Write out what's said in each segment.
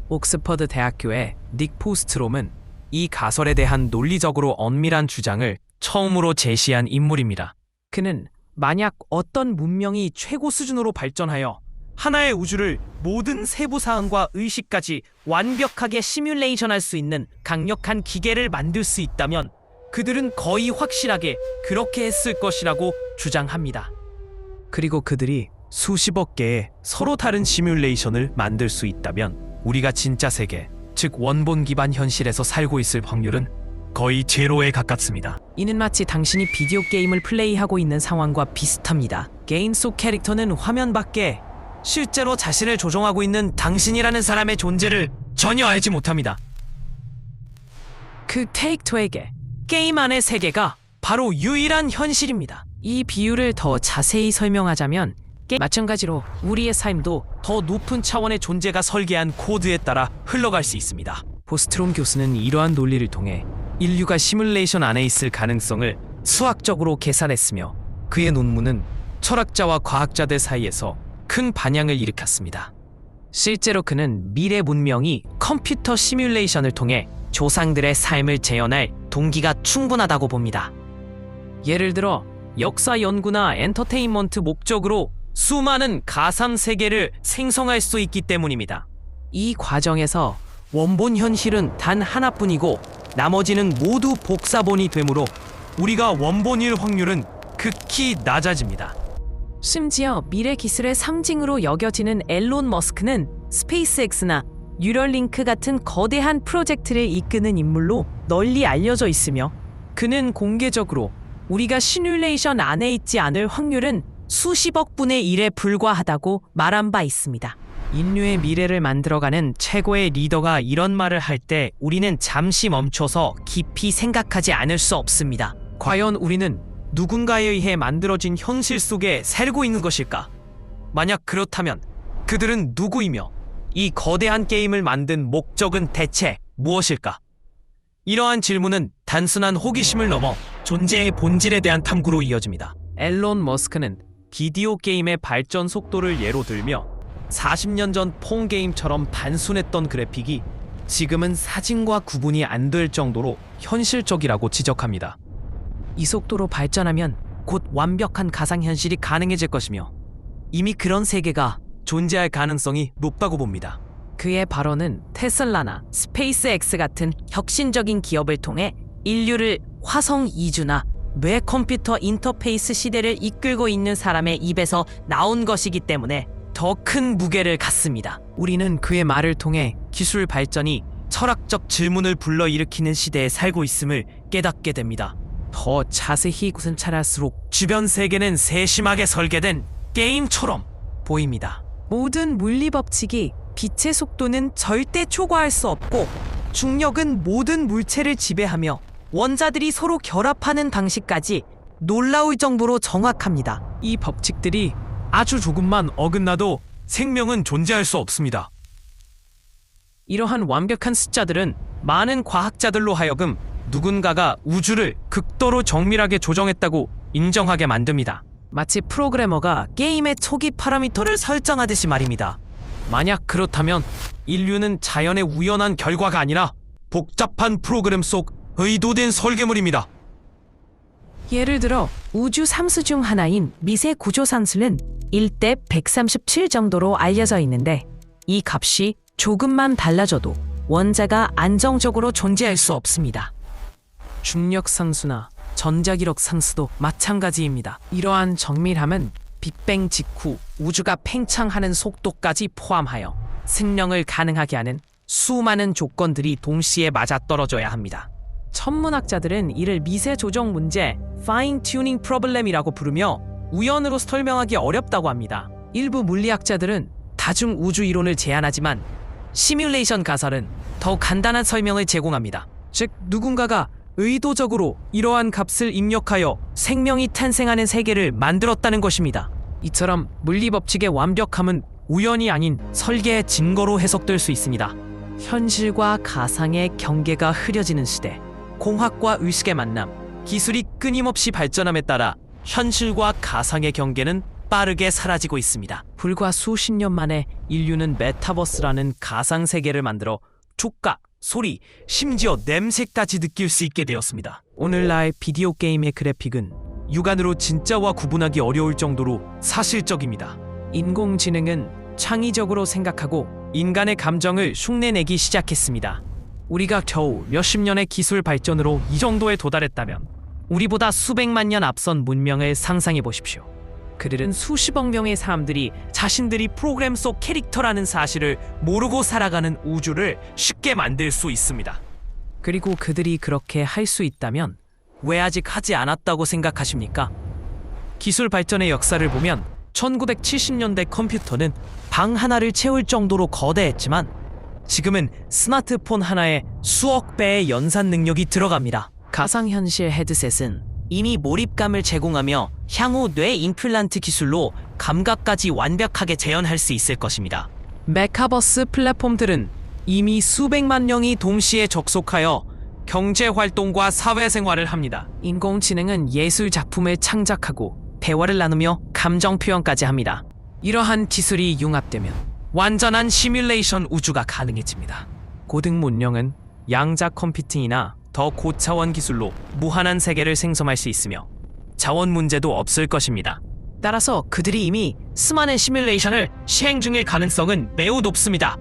옥스퍼드 대학교의 닉 포스트롬은 이 가설에 대한 논리적으로 엄밀한 주장을 처음으로 제시한 인물입니다. 그는 만약 어떤 문명이 최고 수준으로 발전하여 하나의 우주를 모든 세부 사항과 의식까지 완벽하게 시뮬레이션할 수 있는 강력한 기계를 만들 수 있다면 그들은 거의 확실하게 그렇게 했을 것이라고 주장합니다. 그리고 그들이 수십억 개의 서로 다른 시뮬레이션을 만들 수 있다면 우리가 진짜 세계, 즉 원본 기반 현실에서 살고 있을 확률은 거의 제로에 가깝습니다. 이는 마치 당신이 비디오 게임을 플레이하고 있는 상황과 비슷합니다. 게임 속 캐릭터는 화면 밖에 실제로 자신을 조종하고 있는 당신이라는 사람의 존재를 전혀 알지 못합니다. 그 캐릭터에게 게임 안의 세계가 바로 유일한 현실입니다. 이 비유를 더 자세히 설명하자면 마찬가지로 우리의 삶도 더 높은 차원의 존재가 설계한 코드에 따라 흘러갈 수 있습니다. 포스트롬 교수는 이러한 논리를 통해 인류가 시뮬레이션 안에 있을 가능성을 수학적으로 계산했으며 그의 논문은 철학자와 과학자들 사이에서 큰 반향을 일으켰습니다. 실제로 그는 미래 문명이 컴퓨터 시뮬레이션을 통해 조상들의 삶을 재현할 동기가 충분하다고 봅니다. 예를 들어 역사 연구나 엔터테인먼트 목적으로 수많은 가상 세계를 생성할 수 있기 때문입니다. 이 과정에서 원본 현실은 단 하나뿐이고 나머지는 모두 복사본이 되므로 우리가 원본일 확률은 극히 낮아집니다. 심지어 미래 기술의 상징으로 여겨지는 앨런 머스크는 스페이스X나 뉴럴링크 같은 거대한 프로젝트를 이끄는 인물로 널리 알려져 있으며 그는 공개적으로 우리가 시뮬레이션 안에 있지 않을 확률은 수십억 분의 1에 불과하다고 말한 바 있습니다. 인류의 미래를 만들어가는 최고의 리더가 이런 말을 할 때 우리는 잠시 멈춰서 깊이 생각하지 않을 수 없습니다. 과연 우리는 누군가에 의해 만들어진 현실 속에 살고 있는 것일까? 만약 그렇다면 그들은 누구이며 이 거대한 게임을 만든 목적은 대체 무엇일까? 이러한 질문은 단순한 호기심을 넘어 존재의 본질에 대한 탐구로 이어집니다. 앨런 머스크는 비디오 게임의 발전 속도를 예로 들며 40년 전 폰 게임처럼 단순했던 그래픽이 지금은 사진과 구분이 안 될 정도로 현실적이라고 지적합니다. 이 속도로 발전하면 곧 완벽한 가상현실이 가능해질 것이며 이미 그런 세계가 존재할 가능성이 높다고 봅니다. 그의 발언은 테슬라나 스페이스X 같은 혁신적인 기업을 통해 인류를 화성 이주나 뇌 컴퓨터 인터페이스 시대를 이끌고 있는 사람의 입에서 나온 것이기 때문에 더 큰 무게를 갖습니다. 우리는 그의 말을 통해 기술 발전이 철학적 질문을 불러일으키는 시대에 살고 있음을 깨닫게 됩니다. 더 자세히 관찰할수록 주변 세계는 세심하게 설계된 게임처럼 보입니다. 모든 물리 법칙이 빛의 속도는 절대 초과할 수 없고 중력은 모든 물체를 지배하며 원자들이 서로 결합하는 방식까지 놀라울 정도로 정확합니다. 이 법칙들이 아주 조금만 어긋나도 생명은 존재할 수 없습니다. 이러한 완벽한 숫자들은 많은 과학자들로 하여금 누군가가 우주를 극도로 정밀하게 조정했다고 인정하게 만듭니다. 마치 프로그래머가 게임의 초기 파라미터를 설정하듯이 말입니다. 만약 그렇다면 인류는 자연의 우연한 결과가 아니라 복잡한 프로그램 속 의도된 설계물입니다. 예를 들어 우주 상수 중 하나인 미세 구조 상수는 1대 137 정도로 알려져 있는데 이 값이 조금만 달라져도 원자가 안정적으로 존재할 수 없습니다. 중력 상수나 전자기력 상수도 마찬가지입니다. 이러한 정밀함은 빅뱅 직후 우주가 팽창하는 속도까지 포함하여 생명을 가능하게 하는 수많은 조건들이 동시에 맞아떨어져야 합니다. 천문학자들은 이를 미세 조정 문제, fine tuning problem이라고 부르며 우연으로 설명하기 어렵다고 합니다. 일부 물리학자들은 다중 우주 이론을 제안하지만 시뮬레이션 가설은 더 간단한 설명을 제공합니다. 즉 누군가가 의도적으로 이러한 값을 입력하여 생명이 탄생하는 세계를 만들었다는 것입니다. 이처럼 물리 법칙의 완벽함은 우연이 아닌 설계의 증거로 해석될 수 있습니다. 현실과 가상의 경계가 흐려지는 시대, 공학과 의식의 만남, 기술이 끊임없이 발전함에 따라 현실과 가상의 경계는 빠르게 사라지고 있습니다. 불과 수십 년 만에 인류는 메타버스라는 가상세계를 만들어 촉각, 소리, 심지어 냄새까지 느낄 수 있게 되었습니다. 오늘날 비디오 게임의 그래픽은 육안으로 진짜와 구분하기 어려울 정도로 사실적입니다. 인공지능은 창의적으로 생각하고 인간의 감정을 흉내내기 시작했습니다. 우리가 겨우 몇십 년의 기술 발전으로 이 정도에 도달했다면 우리보다 수백만 년 앞선 문명을 상상해 보십시오. 그들은 수십억 명의 사람들이 자신들이 프로그램 속 캐릭터라는 사실을 모르고 살아가는 우주를 쉽게 만들 수 있습니다. 그리고 그들이 그렇게 할 수 있다면 왜 아직 하지 않았다고 생각하십니까? 기술 발전의 역사를 보면 1970년대 컴퓨터는 방 하나를 채울 정도로 거대했지만 지금은 스마트폰 하나에 수억 배의 연산 능력이 들어갑니다. 가상현실 헤드셋은 이미 몰입감을 제공하며 향후 뇌 임플란트 기술로 감각까지 완벽하게 재현할 수 있을 것입니다. 메타버스 플랫폼들은 이미 수백만 명이 동시에 접속하여 경제활동과 사회생활을 합니다. 인공지능은 예술 작품을 창작하고 대화를 나누며 감정 표현까지 합니다. 이러한 기술이 융합되면 완전한 시뮬레이션 우주가 가능해집니다. 고등 문명은 양자 컴퓨팅이나 더 고차원 기술로 무한한 세계를 생성할 수 있으며 자원 문제도 없을 것입니다. 따라서 그들이 이미 수많은 시뮬레이션을 시행 중일 가능성은 매우 높습니다.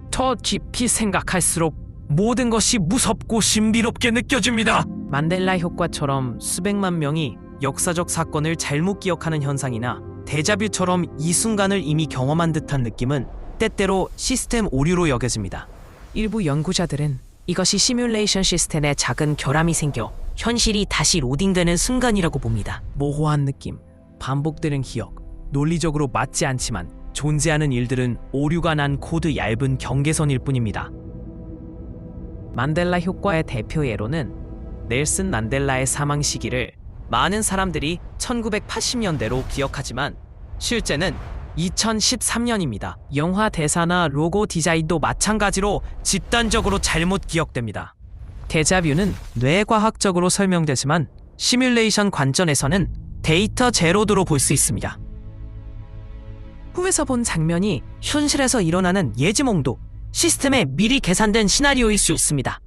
더 깊이 생각할수록 모든 것이 무섭고 신비롭게 느껴집니다. 만델라 효과처럼 수백만 명이 역사적 사건을 잘못 기억하는 현상이나 데자뷰처럼 이 순간을 이미 경험한 듯한 느낌은 때때로 시스템 오류로 여겨집니다. 일부 연구자들은 이것이 시뮬레이션 시스템에 작은 결함이 생겨 현실이 다시 로딩되는 순간이라고 봅니다. 모호한 느낌, 반복되는 기억, 논리적으로 맞지 않지만 존재하는 일들은 오류가 난 코드 얇은 경계선일 뿐입니다. 만델라 효과의 대표 예로는 넬슨 만델라의 사망 시기를 많은 사람들이 1980년대로 기억하지만 실제는 2013년입니다. 영화 대사나 로고 디자인도 마찬가지로 집단적으로 잘못 기억됩니다. 데자뷰는 뇌과학적으로 설명되지만 시뮬레이션 관점에서는 데이터 제로드로 볼 수 있습니다. 후에서 본 장면이 현실에서 일어나는 예지몽도 시스템에 미리 계산된 시나리오일 수 있습니다.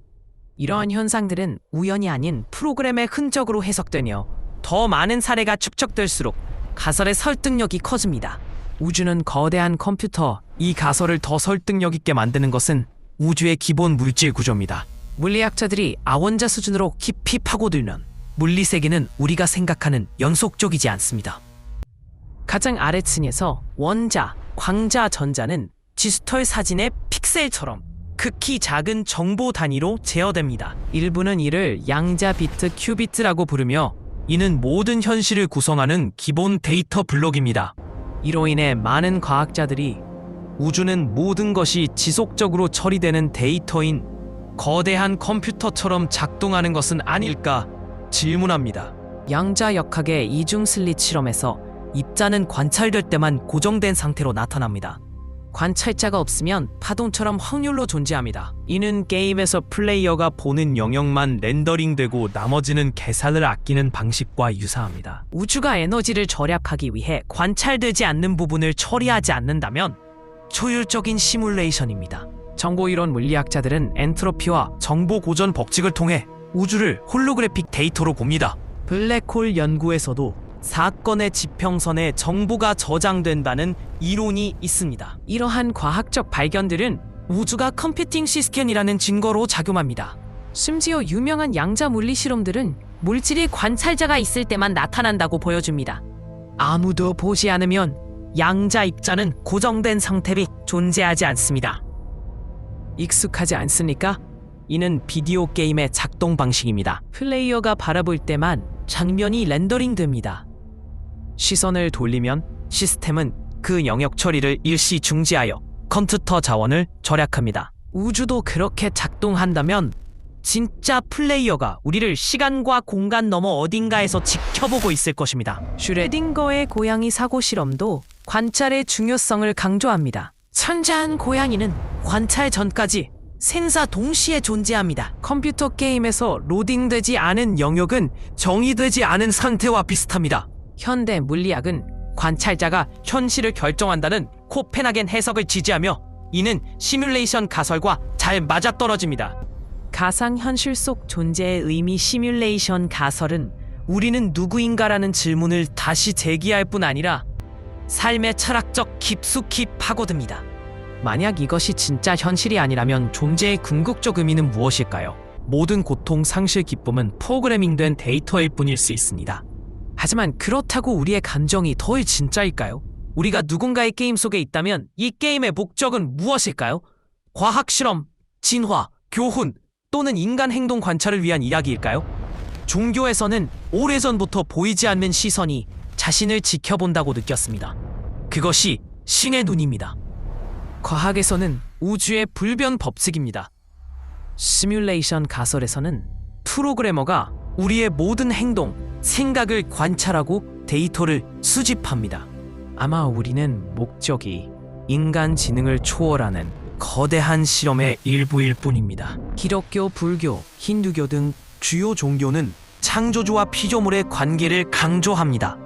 이러한 현상들은 우연이 아닌 프로그램의 흔적으로 해석되며 더 많은 사례가 축적될수록 가설의 설득력이 커집니다. 우주는 거대한 컴퓨터, 이 가설을 더 설득력 있게 만드는 것은 우주의 기본 물질 구조입니다. 물리학자들이 아원자 수준으로 깊이 파고들면 물리세계는 우리가 생각하는 연속적이지 않습니다. 가장 아래층에서 원자, 광자, 전자는 디지털 사진의 픽셀처럼 극히 작은 정보 단위로 제어됩니다. 일부는 이를 양자 비트 큐비트라고 부르며 이는 모든 현실을 구성하는 기본 데이터 블록입니다. 이로 인해 많은 과학자들이 우주는 모든 것이 지속적으로 처리되는 데이터인 거대한 컴퓨터처럼 작동하는 것은 아닐까 질문합니다. 양자역학의 이중슬릿 실험에서 입자는 관찰될 때만 고정된 상태로 나타납니다. 관찰자가 없으면 파동처럼 확률로 존재합니다. 이는 게임에서 플레이어가 보는 영역만 렌더링되고 나머지는 계산을 아끼는 방식과 유사합니다. 우주가 에너지를 절약하기 위해 관찰되지 않는 부분을 처리하지 않는다면 초율적인 시뮬레이션입니다. 정보이론 물리학자들은 엔트로피와 정보 고전 법칙을 통해 우주를 홀로그래픽 데이터로 봅니다. 블랙홀 연구에서도 사건의 지평선에 정보가 저장된다는 이론이 있습니다. 이러한 과학적 발견들은 우주가 컴퓨팅 시스템이라는 증거로 작용합니다. 심지어 유명한 양자 물리 실험들은 물질이 관찰자가 있을 때만 나타난다고 보여줍니다. 아무도 보지 않으면 양자 입자는 고정된 상태로 존재하지 않습니다. 익숙하지 않습니까? 이는 비디오 게임의 작동 방식입니다. 플레이어가 바라볼 때만 장면이 렌더링됩니다. 시선을 돌리면 시스템은 그 영역 처리를 일시 중지하여 컴퓨터 자원을 절약합니다. 우주도 그렇게 작동한다면 진짜 플레이어가 우리를 시간과 공간 너머 어딘가에서 지켜보고 있을 것입니다. 슈레딩거의 고양이 사고 실험도 관찰의 중요성을 강조합니다. 천재한 고양이는 관찰 전까지 생사 동시에 존재합니다. 컴퓨터 게임에서 로딩되지 않은 영역은 정의되지 않은 상태와 비슷합니다. 현대 물리학은 관찰자가 현실을 결정한다는 코펜하겐 해석을 지지하며 이는 시뮬레이션 가설과 잘 맞아떨어집니다. 가상현실 속 존재의 의미 시뮬레이션 가설은 우리는 누구인가라는 질문을 다시 제기할 뿐 아니라 삶의 철학적 깊숙이 파고듭니다. 만약 이것이 진짜 현실이 아니라면 존재의 궁극적 의미는 무엇일까요? 모든 고통, 상실, 기쁨은 프로그래밍된 데이터일 뿐일 수 있습니다. 하지만 그렇다고 우리의 감정이 더 진짜일까요? 우리가 누군가의 게임 속에 있다면 이 게임의 목적은 무엇일까요? 과학 실험, 진화, 교훈 또는 인간 행동 관찰을 위한 이야기일까요? 종교에서는 오래전부터 보이지 않는 시선이 자신을 지켜본다고 느꼈습니다. 그것이 신의 눈입니다. 과학에서는 우주의 불변 법칙입니다. 시뮬레이션 가설에서는 프로그래머가 우리의 모든 행동, 생각을 관찰하고 데이터를 수집합니다. 아마 우리는 목적이 인간 지능을 초월하는 거대한 실험의 일부일 뿐입니다. 기독교, 불교, 힌두교 등 주요 종교는 창조주와 피조물의 관계를 강조합니다.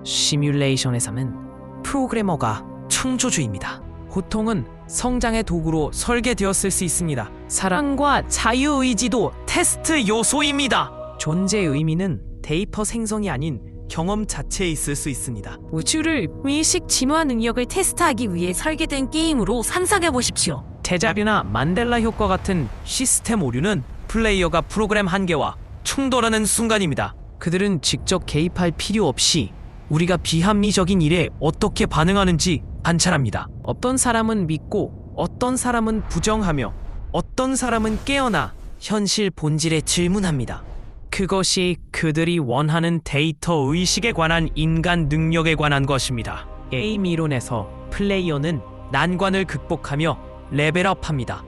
시뮬레이션에서는 프로그래머가 창조주입니다. 고통은 성장의 도구로 설계되었을 수 있습니다. 사랑과 자유의지도 테스트 요소입니다. 존재의 의미는 데이터 생성이 아닌 경험 자체에 있을 수 있습니다. 우주를 의식 진화 능력을 테스트하기 위해 설계된 게임으로 상상해 보십시오. 데자뷰나 만델라 효과 같은 시스템 오류는 플레이어가 프로그램 한계와 충돌하는 순간입니다. 그들은 직접 개입할 필요 없이 우리가 비합리적인 일에 어떻게 반응하는지 관찰합니다. 어떤 사람은 믿고 어떤 사람은 부정하며 어떤 사람은 깨어나 현실 본질에 질문합니다. 그것이 그들이 원하는 데이터 의식에 관한 인간 능력에 관한 것입니다. 게임 이론에서 플레이어는 난관을 극복하며 레벨업합니다.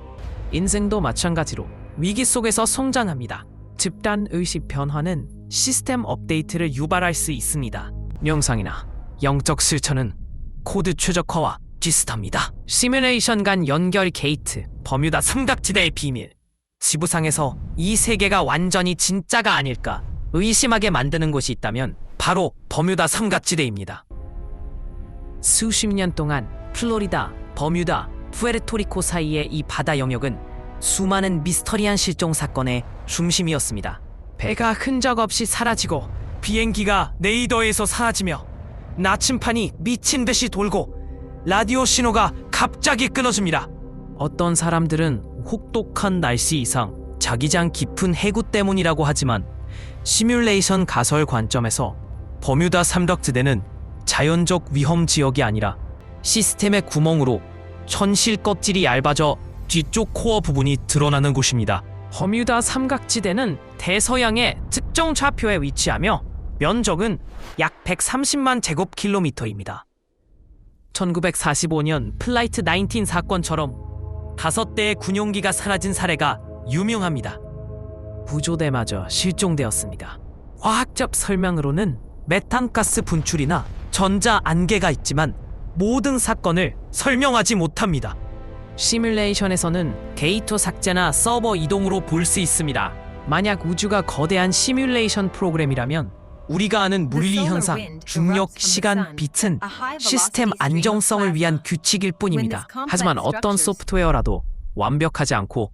인생도 마찬가지로 위기 속에서 성장합니다. 집단 의식 변화는 시스템 업데이트를 유발할 수 있습니다. 명상이나 영적 실천은 코드 최적화와 비슷합니다. 시뮬레이션 간 연결 게이트, 버뮤다 삼각지대의 비밀. 지구상에서 이 세계가 완전히 진짜가 아닐까 의심하게 만드는 곳이 있다면 바로 버뮤다 삼각지대입니다. 수십 년 동안 플로리다, 버뮤다, 푸에르토리코 사이의 이 바다 영역은 수많은 미스터리한 실종 사건의 중심이었습니다. 배가 흔적 없이 사라지고 비행기가 네이더에서 사라지며 나침판이 미친 듯이 돌고 라디오 신호가 갑자기 끊어집니다. 어떤 사람들은 혹독한 날씨 이상, 자기장 깊은 해구 때문이라고 하지만 시뮬레이션 가설 관점에서 버뮤다 삼각지대는 자연적 위험 지역이 아니라 시스템의 구멍으로 현실 껍질이 얇아져 뒤쪽 코어 부분이 드러나는 곳입니다. 버뮤다 삼각지대는 대서양의 특정 좌표에 위치하며 면적은 약 130만 제곱킬로미터입니다. 1945년 플라이트 19 사건처럼 5대의 군용기가 사라진 사례가 유명합니다. 구조대마저 실종되었습니다. 과학적 설명으로는 메탄가스 분출이나 전자 안개가 있지만 모든 사건을 설명하지 못합니다. 시뮬레이션에서는 데이터 삭제나 서버 이동으로 볼 수 있습니다. 만약 우주가 거대한 시뮬레이션 프로그램이라면 우리가 아는 물리 현상, 중력, 시간, 빛은 시스템 안정성을 위한 규칙일 뿐입니다. 하지만 어떤 소프트웨어라도 완벽하지 않고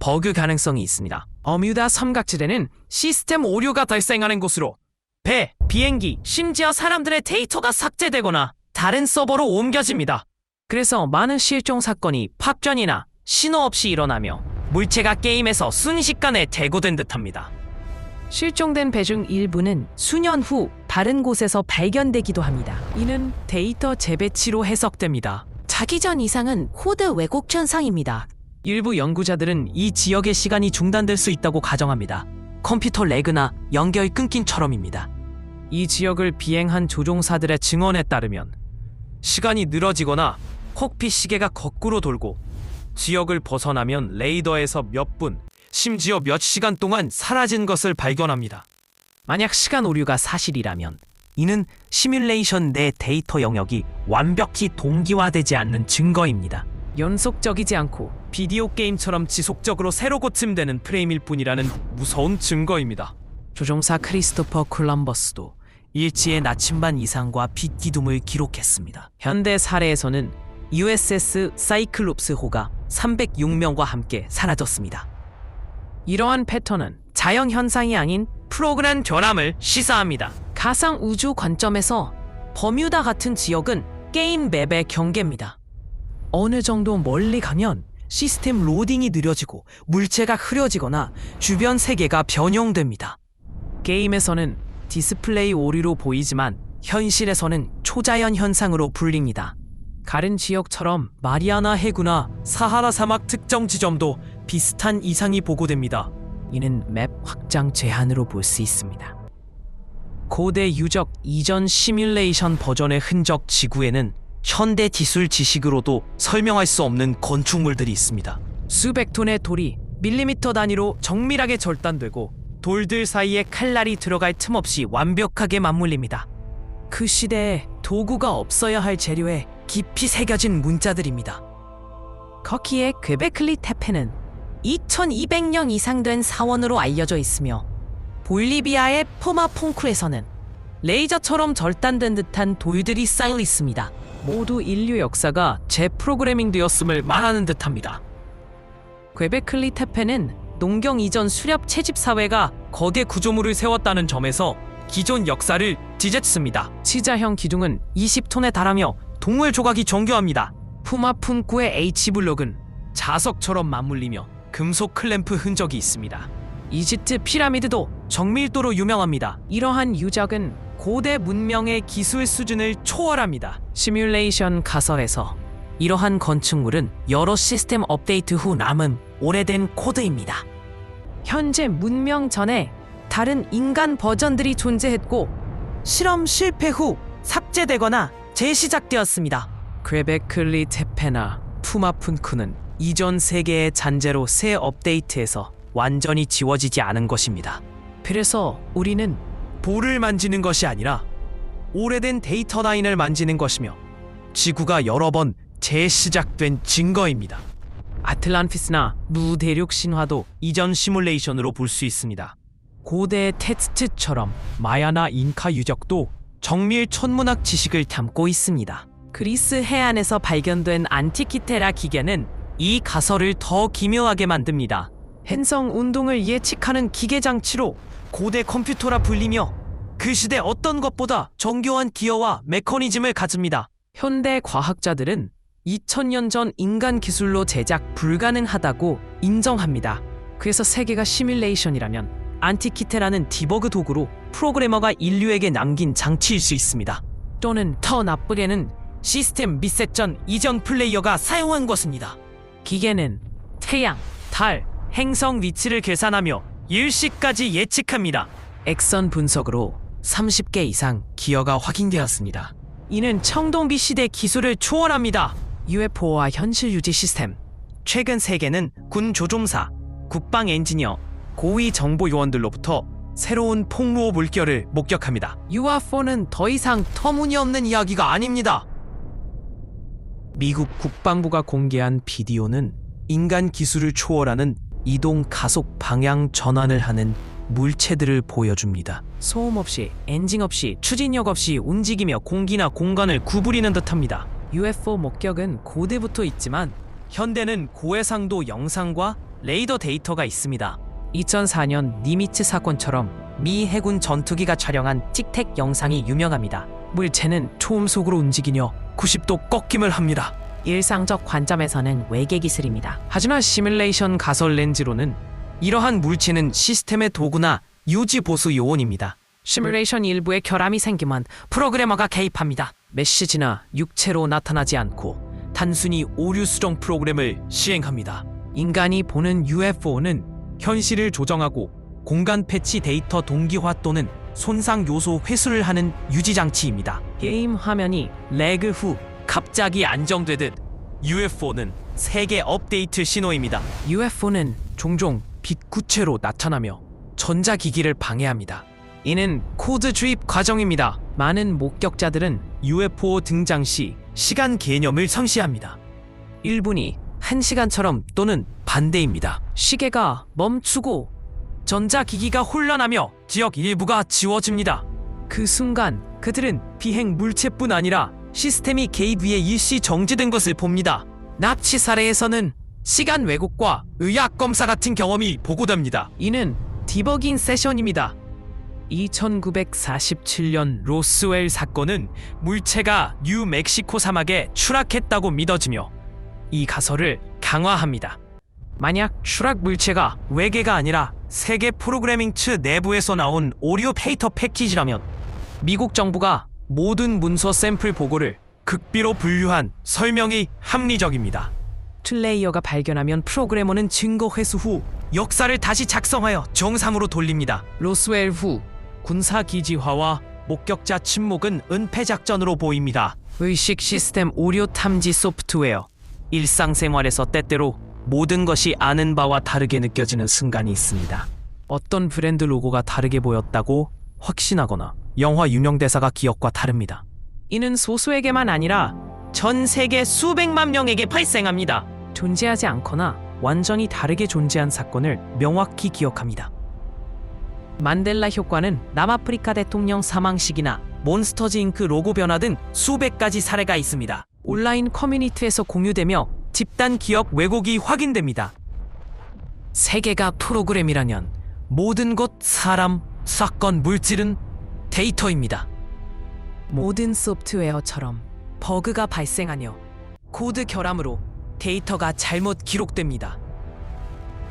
버그 가능성이 있습니다. 버뮤다 삼각지대는 시스템 오류가 발생하는 곳으로 배, 비행기, 심지어 사람들의 데이터가 삭제되거나 다른 서버로 옮겨집니다. 그래서 많은 실종 사건이 팝전이나 신호 없이 일어나며 물체가 게임에서 순식간에 제거된 듯합니다. 실종된 배 중 일부는 수년 후 다른 곳에서 발견되기도 합니다. 이는 데이터 재배치로 해석됩니다. 자기 전 이상은 코드 왜곡 현상입니다. 일부 연구자들은 이 지역의 시간이 중단될 수 있다고 가정합니다. 컴퓨터 레그나 연결 끊김처럼입니다. 이 지역을 비행한 조종사들의 증언에 따르면 시간이 늘어지거나 콕핏 시계가 거꾸로 돌고 지역을 벗어나면 레이더에서 몇 분, 심지어 몇 시간 동안 사라진 것을 발견합니다. 만약 시간 오류가 사실이라면 이는 시뮬레이션 내 데이터 영역이 완벽히 동기화되지 않는 증거입니다. 연속적이지 않고 비디오 게임처럼 지속적으로 새로 고침되는 프레임일 뿐이라는 무서운 증거입니다. 조종사 크리스토퍼 콜럼버스도 일지의 나침반 이상과 빛 기둥을 기록했습니다. 현대 사례에서는 USS 사이클롭스호가 306명과 함께 사라졌습니다. 이러한 패턴은 자연 현상이 아닌 프로그램 결함을 시사합니다. 가상 우주 관점에서 버뮤다 같은 지역은 게임 맵의 경계입니다. 어느 정도 멀리 가면 시스템 로딩이 느려지고 물체가 흐려지거나 주변 세계가 변형됩니다. 게임에서는 디스플레이 오류로 보이지만 현실에서는 초자연 현상으로 불립니다. 가른 지역처럼 마리아나 해구나 사하라 사막 특정 지점도 비슷한 이상이 보고됩니다. 이는 맵 확장 제한으로 볼 수 있습니다. 고대 유적 이전 시뮬레이션 버전의 흔적 지구에는 현대 기술 지식으로도 설명할 수 없는 건축물들이 있습니다. 수백 톤의 돌이 밀리미터 단위로 정밀하게 절단되고 돌들 사이에 칼날이 들어갈 틈 없이 완벽하게 맞물립니다. 그 시대에 도구가 없어야 할 재료에 깊이 새겨진 문자들입니다. 거기에 퀘베클리 테페는 2200년 이상 된 사원으로 알려져 있으며 볼리비아의 포마퐁쿠에서는 레이저처럼 절단된 듯한 돌들이 쌓여 있습니다. 모두 인류 역사가 재프로그래밍 되었음을 말하는 듯합니다. 퀘베클리 테페는 농경 이전 수렵 채집 사회가 거대 구조물을 세웠다는 점에서 기존 역사를 뒤집습니다. 치자형 기둥은 20톤에 달하며 동물 조각이 정교합니다. 푸마푼쿠의 H블록은 자석처럼 맞물리며 금속 클램프 흔적이 있습니다. 이집트 피라미드도 정밀도로 유명합니다. 이러한 유적은 고대 문명의 기술 수준을 초월합니다. 시뮬레이션 가설에서 이러한 건축물은 여러 시스템 업데이트 후 남은 오래된 코드입니다. 현재 문명 전에 다른 인간 버전들이 존재했고 실험 실패 후 삭제되거나 재시작되었습니다. 퀘베클리 테페나 푸마푼쿠는 이전 세계의 잔재로 새 업데이트에서 완전히 지워지지 않은 것입니다. 그래서 우리는 볼을 만지는 것이 아니라 오래된 데이터 라인을 만지는 것이며 지구가 여러 번 재시작된 증거입니다. 아틀란티스나 무대륙 신화도 이전 시뮬레이션으로 볼 수 있습니다. 고대 테스트처럼 마야나 잉카 유적도 정밀 천문학 지식을 담고 있습니다. 그리스 해안에서 발견된 안티키테라 기계는 이 가설을 더 기묘하게 만듭니다. 행성 운동을 예측하는 기계 장치로 고대 컴퓨터라 불리며 그 시대 어떤 것보다 정교한 기어와 메커니즘을 가집니다. 현대 과학자들은 2000년 전 인간 기술로 제작 불가능하다고 인정합니다. 그래서 세계가 시뮬레이션이라면 안티키테라는 디버그 도구로 프로그래머가 인류에게 남긴 장치일 수 있습니다. 또는 더 나쁘게는 시스템 리셋 전 이전 플레이어가 사용한 것입니다. 기계는 태양, 달, 행성 위치를 계산하며 일시까지 예측합니다. 액선 분석으로 30개 이상 기여가 확인되었습니다. 이는 청동기 시대 기술을 초월합니다. UFO와 현실 유지 시스템. 최근 세계는 군 조종사, 국방 엔지니어, 고위 정보 요원들로부터 새로운 폭로 물결을 목격합니다. UFO는 더 이상 터무니없는 이야기가 아닙니다. 미국 국방부가 공개한 비디오는 인간 기술을 초월하는 이동 가속 방향 전환을 하는 물체들을 보여줍니다. 소음 없이, 엔진 없이, 추진력 없이 움직이며 공기나 공간을 구부리는 듯합니다. UFO 목격은 고대부터 있지만 현대는 고해상도 영상과 레이더 데이터가 있습니다. 2004년 니미츠 사건처럼 미 해군 전투기가 촬영한 틱택 영상이 유명합니다. 물체는 초음 속으로 움직이며 90도 꺾임을 합니다. 일상적 관점에서는 외계 기술입니다. 하지만 시뮬레이션 가설 렌즈로는 이러한 물체는 시스템의 도구나 유지 보수 요원입니다. 시뮬레이션 일부에 결함이 생기면 프로그래머가 개입합니다. 메시지나 육체로 나타나지 않고 단순히 오류 수정 프로그램을 시행합니다. 인간이 보는 UFO는 현실을 조정하고 공간 패치 데이터 동기화 또는 손상 요소 회수를 하는 유지 장치입니다. 게임 화면이 래그 후 갑자기 안정되듯 UFO는 세계 업데이트 신호입니다. UFO는 종종 빛 구체로 나타나며 전자기기를 방해합니다. 이는 코드 주입 과정입니다. 많은 목격자들은 UFO 등장 시 시간 개념을 상시합니다. 1분이 1시간처럼 또는 반대입니다. 시계가 멈추고 전자기기가 혼란하며 지역 일부가 지워집니다. 그 순간 그들은 비행 물체뿐 아니라 시스템이 개입 위해 일시 정지된 것을 봅니다. 납치 사례에서는 시간 왜곡과 의학 검사 같은 경험이 보고됩니다. 이는 디버깅 세션입니다. 2947년 로스웰 사건은 물체가 뉴멕시코 사막에 추락했다고 믿어지며 이 가설을 강화합니다. 만약 추락 물체가 외계가 아니라 세계 프로그래밍 측 내부에서 나온 오류 데이터 패키지라면 미국 정부가 모든 문서 샘플 보고를 극비로 분류한 설명이 합리적입니다. 플레이어가 발견하면 프로그래머는 증거 회수 후 역사를 다시 작성하여 정상으로 돌립니다. 로스웰 후 군사 기지화와 목격자 침묵은 은폐 작전으로 보입니다. 의식 시스템 오류 탐지 소프트웨어. 일상생활에서 때때로 모든 것이 아는 바와 다르게 느껴지는 순간이 있습니다. 어떤 브랜드 로고가 다르게 보였다고 확신하거나 영화 유명 대사가 기억과 다릅니다. 이는 소수에게만 아니라 전 세계 수백만 명에게 발생합니다. 존재하지 않거나 완전히 다르게 존재한 사건을 명확히 기억합니다. 만델라 효과는 남아프리카 대통령 사망식이나 몬스터즈 잉크 로고 변화 등 수백 가지 사례가 있습니다. 온라인 커뮤니티에서 공유되며 집단 기억 왜곡이 확인됩니다. 세계가 프로그램이라면 모든 것, 사람, 사건, 물질은 데이터입니다. 모든 소프트웨어처럼 버그가 발생하며 코드 결함으로 데이터가 잘못 기록됩니다.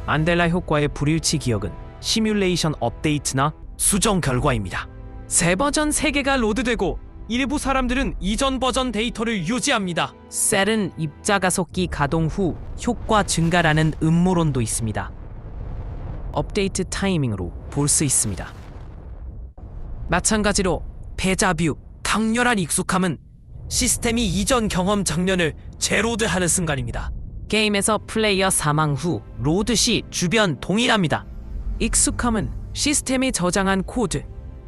만델라 효과의 불일치 기억은 시뮬레이션 업데이트나 수정 결과입니다. 새 버전 3개가 로드되고 일부 사람들은 이전 버전 데이터를 유지합니다. 셀은 입자가속기 가동 후 효과 증가라는 음모론도 있습니다. 업데이트 타이밍으로 볼 수 있습니다. 마찬가지로 데자뷰, 강렬한 익숙함은 시스템이 이전 경험 장면을 재로드하는 순간입니다. 게임에서 플레이어 사망 후 로드 시 주변 동일합니다. 익숙함은 시스템이 저장한 코드,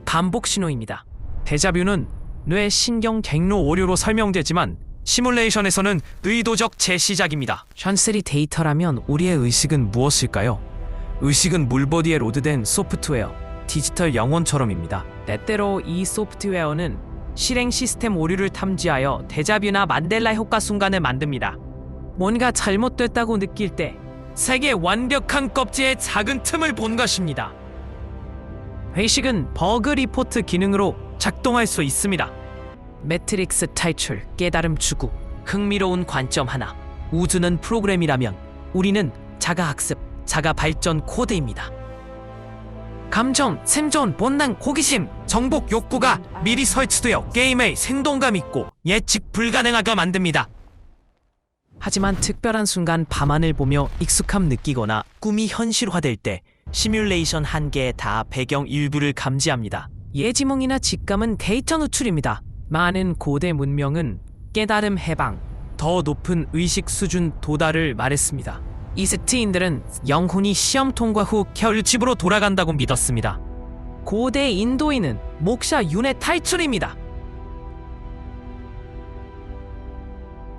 반복 신호입니다. 데자뷰는 뇌 신경 경로 오류로 설명되지만 시뮬레이션에서는 의도적 재시작입니다. 션셀이 데이터라면 우리의 의식은 무엇일까요? 의식은 물버디에 로드된 소프트웨어, 디지털 영혼처럼입니다. 때때로 이 소프트웨어는 실행 시스템 오류를 탐지하여 데자뷰나 만델라 효과 순간을 만듭니다. 뭔가 잘못됐다고 느낄 때 세계 완벽한 껍질에 작은 틈을 본 것입니다. 회식은 버그 리포트 기능으로 작동할 수 있습니다. 매트릭스 탈출, 깨달음 추구, 흥미로운 관점 하나. 우주는 프로그램이라면 우리는 자가학습, 자가발전 코드입니다. 감정, 생존, 본능, 호기심, 정복 욕구가 미리 설치되어 게임의 생동감 있고 예측 불가능하게 만듭니다. 하지만 특별한 순간 밤하늘 보며 익숙함 느끼거나 꿈이 현실화될 때 시뮬레이션 한계에 다 배경 일부를 감지합니다. 예지몽이나 직감은 데이터 누출입니다. 많은 고대 문명은 깨달음 해방, 더 높은 의식 수준 도달을 말했습니다. 이스트인들은 영혼이 시험 통과 후 결집으로 돌아간다고 믿었습니다. 고대 인도인은 목샤 윤회 탈출입니다.